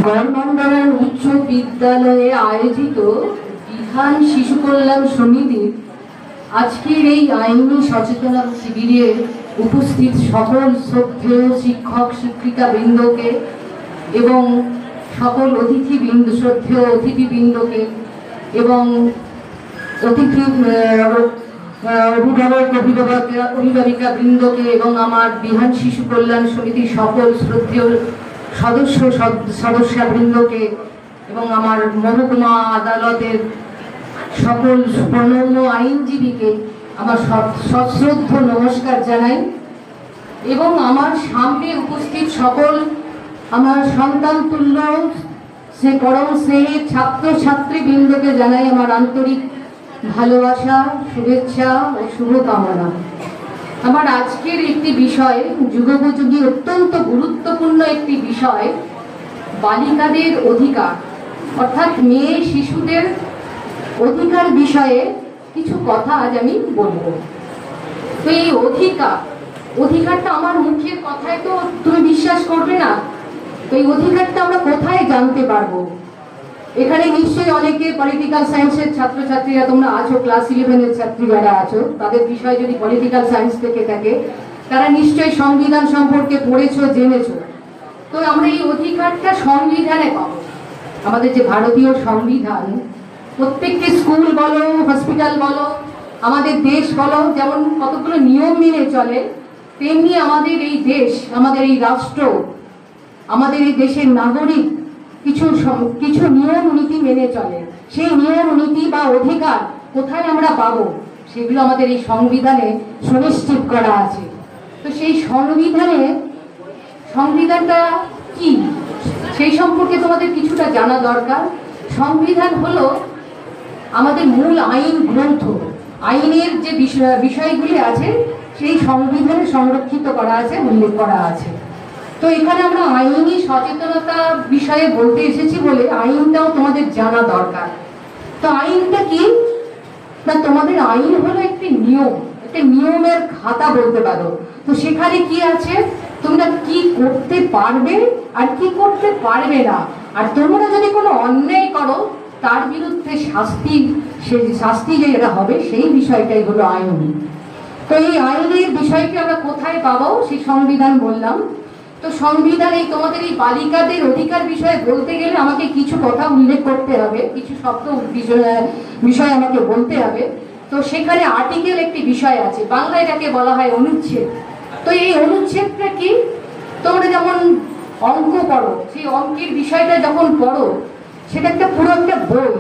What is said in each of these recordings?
গড়মন্ডলের উচ্চ বিদ্যালয়ে আয়োজিত বিধান শিশু কল্যাণ সমিতির আজকের এই আইনি সচেতনতা শিবিরে উপস্থিত সকল শ্রদ্ধেয় শিক্ষক শিক্ষিকা বৃন্দকে এবং সকল শ্রদ্ধেয় অতিথিবৃন্দকে এবং অভিভাবিকা বৃন্দকে এবং আমার বিধান শিশু কল্যাণ সমিতির সকল শ্রদ্ধেয় সদস্যবৃন্দকে এবং আমার মহকুমা আদালতের সকল প্রণম্য আইনজীবীকে আমার সশ্রদ্ধ নমস্কার জানাই এবং আমার সামনে উপস্থিত সকল আমার সন্তান তুল্য সে পরম স্নেহের ছাত্রছাত্রীবৃন্দকে জানাই আমার আন্তরিক ভালোবাসা, শুভেচ্ছা ও শুভকামনা। আমার আজকের একটি বিষয়, যুগোপযোগী অত্যন্ত গুরুত্বপূর্ণ একটি বিষয়, বালিকাদের অধিকার অর্থাৎ মেয়ে শিশুদের অধিকার বিষয়ে কিছু কথা আজ আমি বলবো। তো এই অধিকারটা আমার মুখের কথায় তো তুমি বিশ্বাস করবে না। তো এই অধিকারটা আমরা কোথায় জানতে পারবো? এখানে নিশ্চয়ই অনেকে পলিটিক্যাল সায়েন্সের ছাত্রছাত্রীরা তোমরা আছো, ক্লাস 11-এর ছাত্রী যারা আছো, তাদের বিষয় যদি পলিটিক্যাল সায়েন্স থেকে থাকে তারা নিশ্চয়ই সংবিধান সম্পর্কে পড়েছো, জেনেছো। তো আমরা এই অধিকারটা সংবিধানে পাবো। আমাদের যে ভারতীয় সংবিধান, প্রত্যেকটি স্কুল বলো, হসপিটাল বলো, আমাদের দেশ বলো, যেমন কতগুলো নিয়ম মেনে চলে, তেমনি আমাদের এই দেশ, আমাদের এই রাষ্ট্র, আমাদের এই দেশের নাগরিক কিছু নিয়ম নীতি মেনে চলে। সেই নিয়ম নীতি বা অধিকার কোথায় আমরা পাবো, সেগুলো আমাদের এই সংবিধানে সুনিশ্চিত করা আছে। তো সেই সংবিধানটা কি, সেই সম্পর্কে তোমাদের কিছুটা জানা দরকার। সংবিধান হলো আমাদের মূল আইন গ্রন্থ। আইনের যে বিষয়গুলি আছে সেই সংবিধানে সংরক্ষিত করা আছে, উল্লেখ করা আছে। তো এখানে আমরা আইনি সচেতনতা বিষয়ে বলতে এসেছি বলে আইনটাও তোমাদের জানা দরকার। তো আইনটা কি না, তোমাদের আইন হলো একটি নিয়ম, একটা নিয়মের খাতা বলতে পারো। তো সেখানে কি আছে, তোমরা কি করতে পারবে আর কি করতে পারবে না, আর তোমরা যদি কোনো অন্যায় করো তার বিরুদ্ধে শাস্তি যেটা হবে সেই বিষয়টাই হলো আইন। তো এই আইনের বিষয়কে আমরা কোথায় পাবো, সেই সংবিধান বললাম। তো সংবিধান এই তোমাদের এই বালিকাদের অধিকার বিষয়ে বলতে গেলে আমাকে কিছু কথা উল্লেখ করতে হবে, কিছু শব্দ বিষয় আমাকে বলতে হবে। তো সেখানে আর্টিকেল একটি বিষয় আছে, বাংলায় এটাকে বলা হয় অনুচ্ছেদ। তো এই অনুচ্ছেদটা কি, তোমরা যেমন অঙ্ক পড়ো, সেই অঙ্কের বিষয়টা যখন পড়ো সেটা একটা পুরো একটা বই,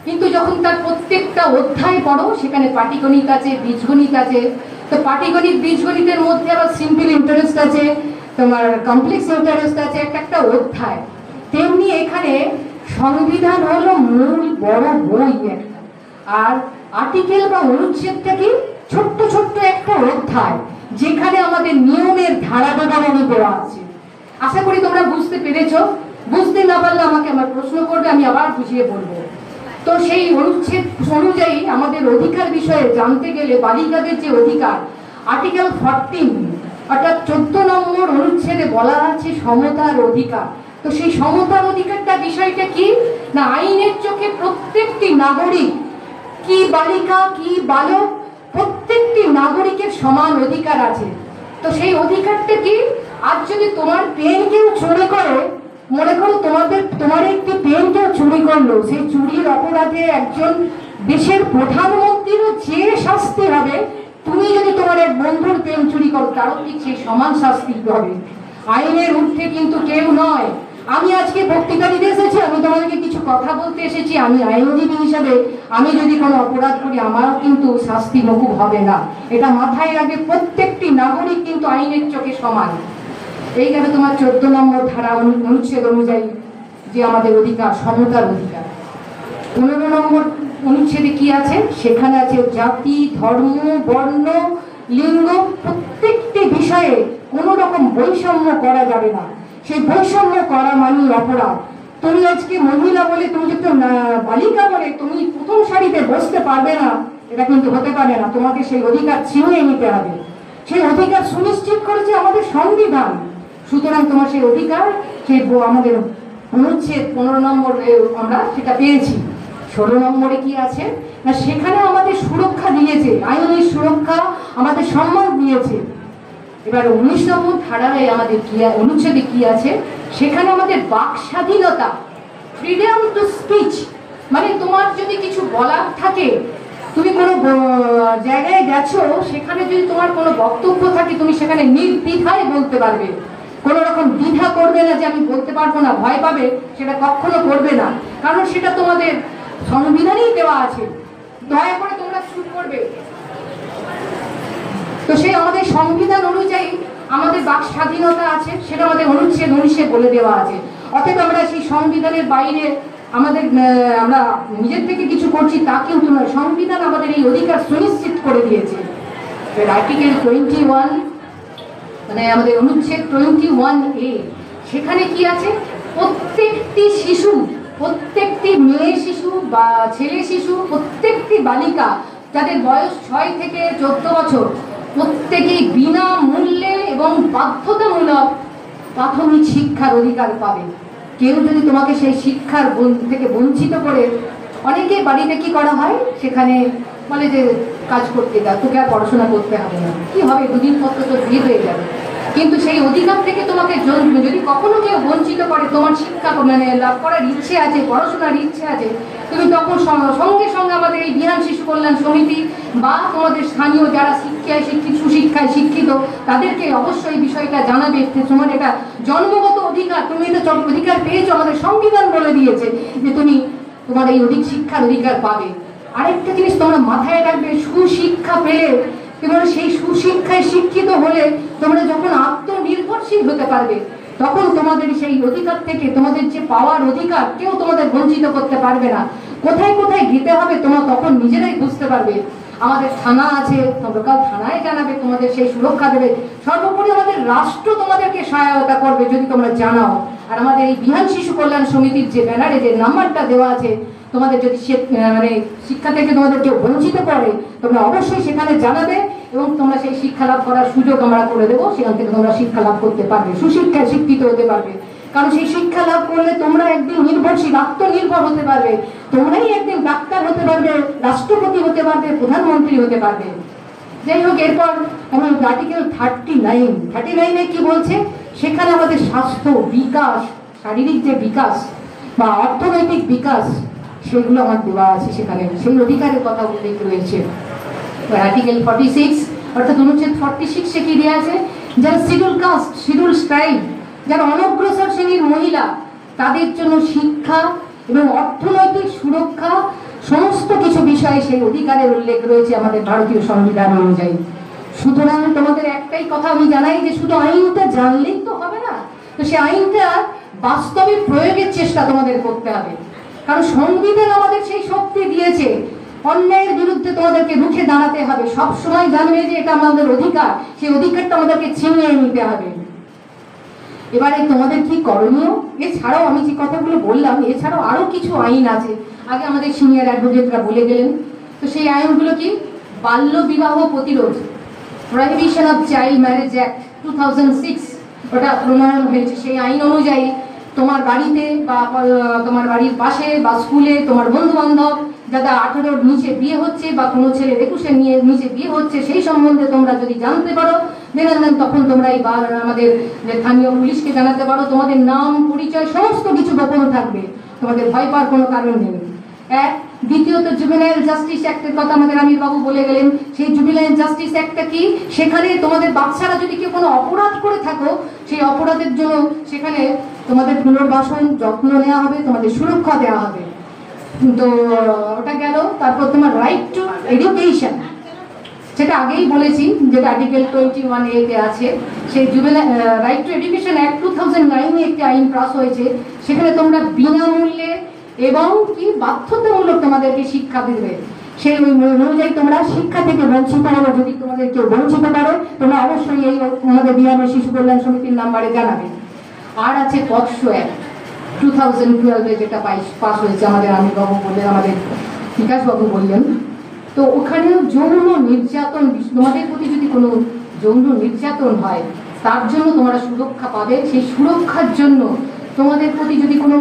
কিন্তু যখন তার প্রত্যেকটা অধ্যায় পড়ো সেখানে পাটিগণিত আছে, বীজগণিত আছে। তো পাটিগণিত বীজগণিতের মধ্যে আবার সিম্পল ইন্টারেস্ট আছে, তোমার কমপ্লেক্স ইন্টারেস্ট আছে, একটা অধ্যায়। তেমনি এখানে সংবিধান হলো মূল বড় বই একটা, আর আর্টিকেল বা অনুচ্ছেদটা কি ছোট্ট ছোট্ট একটা অধ্যায়, যেখানে আমাদের নিয়মের ধারা বিবরণী দেওয়া আছে। আশা করি তোমরা বুঝতে পেরেছো। বুঝতে না পারলে আমাকে আমার প্রশ্ন করবে, আমি আবার বুঝিয়ে বলবো। তো সেই অনুচ্ছেদ অনুযায়ী আমাদের অধিকার বিষয়ে জানতে গেলে বালিকাদের যে অধিকার, আর্টিকেল 14 অর্থাৎ 14 নম্বর অনুচ্ছেদে বলা আছে সমতার অধিকার। তো সেই সমতার অধিকারটা বিষয়টা কি না, আইনের চোখে প্রত্যেকটি নাগরিক, কি বালিকা কি বালক, প্রত্যেকটি নাগরিকের সমান অধিকার আছে। তো সেই অধিকারটা কি, আজ যদি তোমার পেন কেউ চুরি করে, মনে করো তোমার একটি পেন কেউ চুরি করলো, সেই চুরির অপরাধে একজন দেশের প্রধানমন্ত্রীরও যে শাস্তি হবে, তুমি যদি তোমার এক বন্ধুর পেন চুরি করো তারও ঠিক সেই সমান শাস্তি হবে। আইনের ঊর্ধ্বে কিন্তু কেউ নয়। আমি আজকে বক্তৃতা দিতে এসেছি, আমি তোমাদেরকে কিছু কথা বলতে এসেছি। আমি আইনজীবী হিসাবে আমি যদি কোনো অপরাধ করি আমারও কিন্তু শাস্তি মকুব হবে না, এটা মাথায় রাখবে। প্রত্যেকটি নাগরিক কিন্তু আইনের চোখে সমান। এই গেলে তোমার 14 নম্বর ধারা অনুচ্ছেদ অনুযায়ী যে আমাদের অধিকার, সমতার অধিকার। 15 নম্বর অনুচ্ছেদে কি আছে, সেখানে আছে জাতি, ধর্ম, বর্ণ, লিঙ্গ, প্রত্যেকটি বিষয়ে কোনো রকম বৈষম্য করা যাবে না। সেই বৈষম্য করা মানে অপরাধ। তুমি আজকে মহিলা বলে, তুমি যদি বালিকা বলে তুমি প্রথম সারিতে বসতে পারবে না, এটা কিন্তু হতে পারে না। তোমাকে সেই অধিকার ছিনিয়ে নিতে হবে। সেই অধিকার সুনিশ্চিত করেছে আমাদের সংবিধান। সুতরাং তোমার সেই অধিকার, সেই আমাদের অনুচ্ছেদ 15 নম্বরে আমরা সেটা পেয়েছি। 16 নম্বরে কি আছে না, সেখানে আমাদের সুরক্ষা দিয়েছে, আইনি সুরক্ষা, আমাদের সম্মান দিয়েছে। এবার 19 নম্বর ধারায় আমাদের কি অনুচ্ছেদে কি আছে, সেখানে আমাদের বাক স্বাধীনতা, ফ্রিডম টু স্পিচ, মানে তোমার যদি কিছু বলার থাকে, তুমি কোনো জায়গায় গেছো, সেখানে যদি তোমার কোনো বক্তব্য থাকে, তুমি সেখানে নির্দ্বিধায় বলতে পারবে, কোনো রকম দ্বিধা করবে না যে আমি বলতে পারবো না, ভয় পাবে, সেটা কখনো করবে না, কারণ সেটা তোমাদের সংবিধানেই দেওয়া আছে। দয়া করে তোমরা চুপ করবে। তো সেই আমাদের সংবিধান অনুযায়ী আমাদের বাক স্বাধীনতা আছে, সেটা আমাদের অনুচ্ছেদ 19 বলে দেওয়া আছে। অতএব আমরা সেই সংবিধানের বাইরে আমাদের আমরা নিজের থেকে কিছু করছি তা কিন্তু নয়, সংবিধান আমাদের এই অধিকার সুনিশ্চিত করে দিয়েছে। আর্টিকেল 21, মানে আমাদের অনুচ্ছেদ 21A, সেখানে কি আছে, প্রত্যেকটি শিশু, প্রত্যেকটি মেয়ে শিশু বা ছেলে শিশু, প্রত্যেকটি বালিকা যাদের বয়স 6 থেকে 14 বছর, প্রত্যেকেই বিনামূল্যে এবং বাধ্যতামূলক প্রাথমিক শিক্ষার অধিকার পাবে। কেউ যদি তোমাকে সেই শিক্ষার থেকে বঞ্চিত করে, অনেকে বাড়িতে কি করা হয়, সেখানে বলে যে কাজ করতে দাও, তোকে আর পড়াশোনা করতে হবে না, কি হবে, দুদিন পর তো তোর বিয়ে হয়ে যাবে। কিন্তু সেই অধিকার থেকে তোমাকে যদি কখনো কেউ বঞ্চিত করে, তোমার শিক্ষা মানে লাভ করার ইচ্ছে আছে, পড়াশোনার ইচ্ছে আছে, তুমি তখন সঙ্গে সঙ্গে আমাদের এই বিহান শিশু কল্যাণ সমিতি বা তোমাদের স্থানীয় যারা শিক্ষায় শিক্ষিত, সুশিক্ষায় শিক্ষিত, তাদেরকে অবশ্যই বিষয়টা জানাবে। তোমার এটা জন্মগত অধিকার, তুমি এটা অধিকার পেয়েছো, আমাদের সংবিধান বলে দিয়েছে যে তুমি তোমার এই শিক্ষার অধিকার পাবে। আরেকটা জিনিস তোমরা মাথায় রাখবে, সুশিক্ষা পেলে, তোমরা সেই সুশিক্ষায় শিক্ষিত হলে তোমরা যখন আত্মনির্ভরশীল হতে পারবে, তখন তোমাদের সেই অধিকার থেকে, তোমাদের যে পাওয়ার অধিকার, কেউ তোমাদের বঞ্চিত করতে পারবে না। কোথায় কোথায় যেতে হবে তোমরা তখন নিজেরাই বুঝতে পারবে। আমাদের থানা আছে, লোকাল থানায় জানাবে, তোমাদের সেই সুরক্ষা দেবে। সর্বোপরি আমাদের রাষ্ট্র তোমাদেরকে সহায়তা করবে যদি তোমরা জানাও। আর আমাদের এই বিহান শিশু কল্যাণ সমিতির যে ব্যানারে যে নাম্বারটা দেওয়া আছে, তোমাদের যদি মানে শিক্ষা থেকে তোমাদের কেউ বঞ্চিত করে, তোমরা অবশ্যই সেখানে জানাবে এবং তোমরা সেই শিক্ষা লাভ করার সুযোগ আমরা করে দেবো। সেখান থেকে তোমরা শিক্ষা লাভ করতে পারবে, সুশিক্ষায় শিক্ষিত হতে পারবে। কারণ সেই শিক্ষা লাভ করলে তোমরা একদিন নির্ভরশীল, আত্মনির্ভর হতে পারবে। তোমরাই একদিন ডাক্তার হতে পারবে, রাষ্ট্রপতি হতে পারবে, প্রধানমন্ত্রী হতে পারবে। যাই হোক, এরপর আমি আর্টিকেল 39 কি বলছে, সেখানে আমাদের স্বাস্থ্য, বিকাশ, শারীরিক যে বিকাশ বা অর্থনৈতিক বিকাশ, সেগুলো আমার দেওয়া আছে, সেখানে সেই অধিকারের কথা উল্লেখ রয়েছে। আর্টিকেল 46 অর্থাৎ অনুচ্ছেদ 46 কি দেওয়া আছে, যারা শিডিউল কাস্ট, শিডিউল ট্রাইব, যারা অনগ্রসর শ্রেণীর মহিলা, তাদের জন্য শিক্ষা এবং অর্থনৈতিক সুরক্ষা, সমস্ত কিছু বিষয়ে সেই অধিকারের উল্লেখ রয়েছে আমাদের ভারতীয় সংবিধান অনুযায়ী। সুতরাং তোমাদের একটাই কথা আমি জানাই যে শুধু আইনটা জানলেই তো হবে না, তো সেই আইনটা বাস্তবে প্রয়োগের চেষ্টা তোমাদের করতে হবে। কারণ সংবিধান আমাদের সেই শক্তি দিয়েছে, অন্যায়ের বিরুদ্ধে তোমাদেরকে রুখে দাঁড়াতে হবে। সব সময় জানবে যে এটা আমাদের অধিকার, সেই অধিকারটা আমাদেরকে ছিনিয়ে নিতে হবে। এবারে তোমাদের কি করণীয়, এছাড়াও আমি যে কথাগুলো বললাম, এছাড়াও আরো কিছু আইন আছে, আগে আমাদের সিনিয়র অ্যাডভোকেটরা বলে গেলেন। তো সেই আইনগুলো কি, বাল্য বিবাহ প্রতিরোধ, prohibition of child marriage act 2006, ওটা প্রণয়ন হয়েছে। সেই আইন অনুযায়ী তোমার বাড়িতে বা তোমার বাড়ির পাশে বা স্কুলে তোমার বন্ধু বান্ধব যারা 18-র নিচে বিয়ে হচ্ছে বা কোনো ছেলে 21-এর নিচে বিয়ে হচ্ছে, সেই সম্বন্ধে তোমরা যদি জানতে পারো দেন তখন তোমরা এই আমাদের যে স্থানীয় পুলিশকে জানাতে পারো। তোমাদের নাম, পরিচয় সমস্ত কিছু গোপন থাকবে, তোমাদের ভয় পাওয়ার কোনো কারণ নেই। এক, দ্বিতীয়ত জুভেনাইল জাস্টিস অ্যাক্টের কথা আমাদের আমির বাবু বলে গেলেন। সেই জুভেনাইল জাস্টিস অ্যাক্টটা কি, সেখানে তোমাদের বাচ্চারা যদি কেউ কোনো অপরাধ করে থাকো, সেই অপরাধের জন্য সেখানে তোমাদের পুনর্বাসন, যত্ন নেওয়া হবে, তোমাদের সুরক্ষা দেওয়া হবে। তো ওটা গেল। তারপর তোমার রাইট টু এডুকেশন, সেটা আগেই বলেছি, যেটা আর্টিকেল 21A আছে। সেই juvenile right two education act 2009 একটি আইন পাস হয়েছে। সেখানে তোমরা বিনামূল্যে এবং কি বাধ্যতামূলক তোমাদেরকে শিক্ষা দেবে। সেই অনুযায়ী তোমরা শিক্ষা থেকে বঞ্চিত হবে। যদি তোমাদের কেউ বঞ্চিত করে, তোমরা অবশ্যই এই আমাদের বিহার শিশু কল্যাণ সমিতির নাম্বারে জানাবে। আর আছে পক্সো অ্যাক্ট 2012, যেটা পাস হয়েছে, আমাদের আমির বাবু বললেন, আমাদের বিকাশ বাবু বললেন। তো ওখানেও যৌন নির্যাতন, তোমাদের প্রতি যদি কোনো যৌন নির্যাতন হয়, তার জন্য তোমরা সুরক্ষা পাবে। সেই সুরক্ষার জন্য তোমাদের প্রতি যদি কোনো,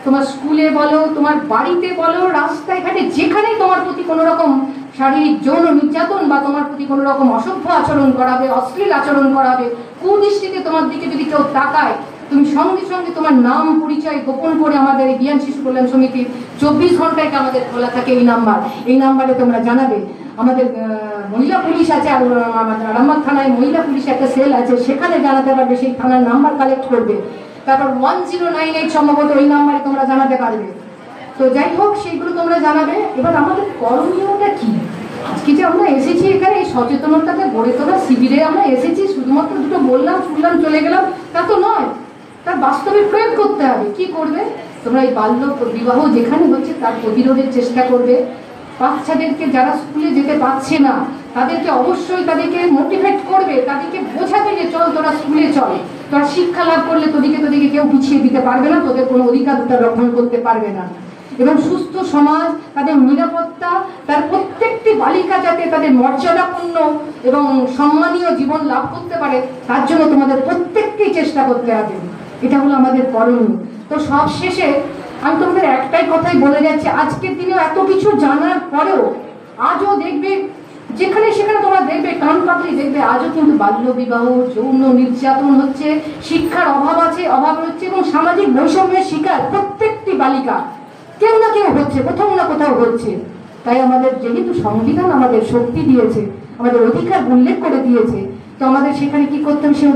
তোমার স্কুলে বলো, তোমার বাড়িতে বলো, রাস্তায় ঘাটে যেখানেই তোমার প্রতি কোনো রকম শারীরিক যৌন নির্যাতন বা তোমার প্রতি কোনো রকম অসভ্য আচরণ করাবে, অশ্লীল আচরণ করাবে, কুদৃষ্টিতে তোমার দিকে যদি কেউ তাকায়, তুমি সঙ্গে সঙ্গে তোমার নাম পরিচয় গোপন করে আমাদের এই বিয়ান শিশু কল্যাণ সমিতির 24 ঘন্টায় আমাদের খোলা থাকে এই নাম্বারে তোমরা জানাবে। আমাদের মহিলা পুলিশ আছে, আর আমাদের আরামবাগ থানায় মহিলা পুলিশ একটা সেল আছে, সেখানে জানাতে পারবে, সেই থানার নাম্বার কালেক্ট করবে। তারপর 1098 সম্ভবত ওই নাম্বারে তোমরা জানাতে পারবে। তো যাই হোক, সেইগুলো তোমরা জানাবে। এবার আমাদের করণীয়টা কি? আজকে যে আমরা এসেছি এখানে এই সচেতনতাকে গড়ে তোলা শিবিরে আমরা এসেছি, শুধুমাত্র দুটো বললাম, শুনলাম, চলে গেলাম, তা তো নয়। তার বাস্তবে প্রয়োগ করতে হবে। কি করবে তোমরা? এই বাল্য বিবাহ যেখানে হচ্ছে তার প্রতিরোধের চেষ্টা করবে। বাচ্চাদেরকে যারা স্কুলে যেতে পারছে না তাদেরকে অবশ্যই তাদেরকে মোটিভেট করবে, তাদেরকে বোঝাবে যে চল তোরা স্কুলে চল, তোরা শিক্ষা লাভ করলে তোদেরকে কেউ পিছিয়ে দিতে পারবে না, তোদের কোনো অধিকার রক্ষণ করতে পারবে না। এবং সুস্থ সমাজ, তাদের নিরাপত্তা, তার প্রত্যেকটি বালিকা যাতে তাদের মর্যাদাপূর্ণ এবং সম্মানীয় জীবন লাভ করতে পারে, তার জন্য তোমাদের প্রত্যেককেই চেষ্টা করতে হবে। এটা হলো আমাদের করণীয়। তো সব শেষে আমি তোমাদের একটাই কথাই বলে যাচ্ছি, আজকের দিনে এত কিছু জানার পরেও আজও দেখবে যেখানে সেখানে তোমরা দেখবে, কান পাতলে দেখবে আজও কিন্তু বাল্য বিবাহ, যৌন নির্যাতন হচ্ছে, শিক্ষার অভাব হচ্ছে এবং সামাজিক বৈষম্যের শিকার প্রত্যেকটি বালিকা কেউ না কেউ হচ্ছে, কোথাও না কোথাও হচ্ছে। তাই আমাদের যেহেতু সংবিধান আমাদের শক্তি দিয়েছে, আমাদের অধিকার উল্লেখ করে দিয়েছে, তো আমাদের সেখানে কি করতে হবে? সে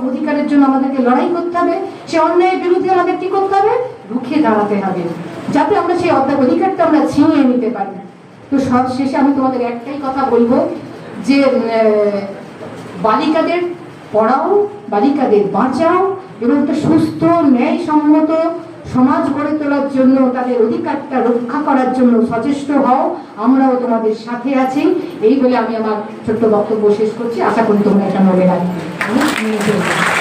অধিকারের জন্য আমাদেরকে লড়াই করতে হবে। সে অন্যায়ের বিরুদ্ধে আমাদের কি করতে হবে? রুখে দাঁড়াতে হবে, যাতে আমরা সেই অধিকারটা আমরা ছিনিয়ে নিতে পারি। তো সব শেষে আমি তোমাদের একটাই কথা বলবো যে বালিকাদের পড়াও, বালিকাদের বাঁচাও এবং একটা সুস্থ ন্যায়সম্মত সমাজ গড়ে তোলার জন্য, তাদের অধিকারটা রক্ষা করার জন্য সচেষ্ট হও। আমরাও তোমাদের সাথে আছি। এই বলে আমি আমার ছোট্ট বক্তব্য শেষ করছি। আশা করি তোমরা এটা মনে রাখবে।